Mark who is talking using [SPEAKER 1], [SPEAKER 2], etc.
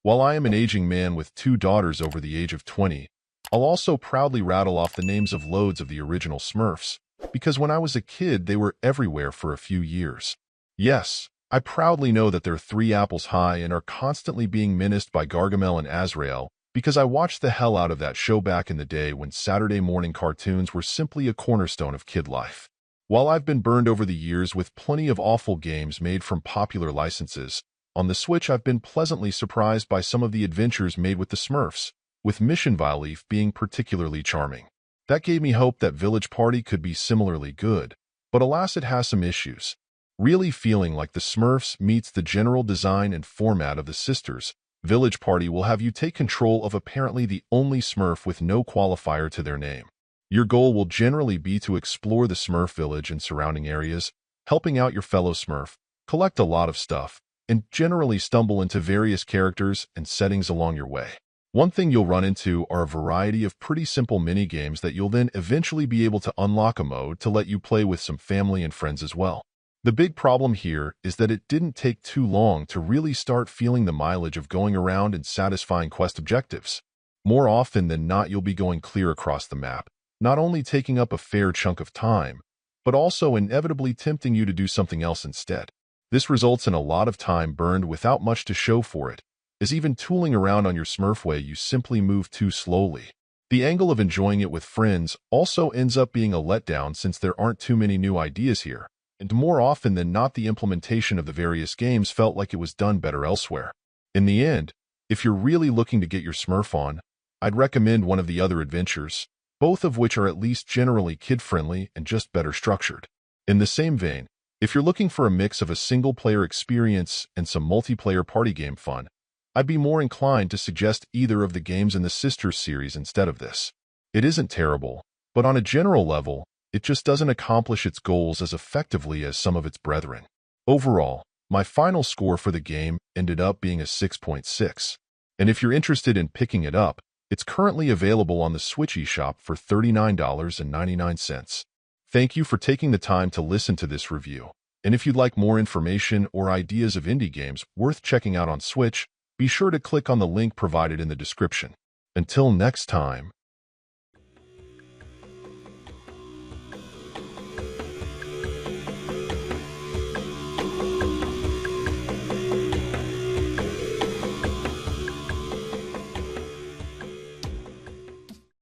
[SPEAKER 1] While I am an aging man with two daughters over the age of 20, I'll also proudly rattle off the names of loads of the original Smurfs, because when I was a kid they were everywhere for a few years. Yes, I proudly know that they're 3 apples high and are constantly being menaced by Gargamel and Azrael, because I watched the hell out of that show back in the day when Saturday morning cartoons were simply a cornerstone of kid life. While I've been burned over the years with plenty of awful games made from popular licenses, on the Switch I've been pleasantly surprised by some of the adventures made with the Smurfs, with Mission Violeaf being particularly charming. That gave me hope that Village Party could be similarly good, but alas it has some issues. Really feeling like the Smurfs meets the general design and format of the sisters, Village Party will have you take control of apparently the only Smurf with no qualifier to their name. Your goal will generally be to explore the Smurf village and surrounding areas, helping out your fellow Smurf, collect a lot of stuff, and generally stumble into various characters and settings along your way. One thing you'll run into are a variety of pretty simple mini-games that you'll then eventually be able to unlock a mode to let you play with some family and friends as well. The big problem here is that it didn't take too long to really start feeling the mileage of going around and satisfying quest objectives. More often than not, you'll be going clear across the map, not only taking up a fair chunk of time, but also inevitably tempting you to do something else instead. This results in a lot of time burned without much to show for it, as even tooling around on your Smurfway you simply move too slowly. The angle of enjoying it with friends also ends up being a letdown since there aren't too many new ideas here, and more often than not the implementation of the various games felt like it was done better elsewhere. In the end, if you're really looking to get your Smurf on, I'd recommend one of the other adventures, both of which are at least generally kid-friendly and just better structured. In the same vein, if you're looking for a mix of a single-player experience and some multiplayer party game fun, I'd be more inclined to suggest either of the games in the Sisters series instead of this. It isn't terrible, but on a general level, it just doesn't accomplish its goals as effectively as some of its brethren. Overall, my final score for the game ended up being a 6.6, and if you're interested in picking it up, it's currently available on the Switch eShop for $39.99. Thank you for taking the time to listen to this review, and if you'd like more information or ideas of indie games worth checking out on Switch, be sure to click on the link provided in the description. Until next time.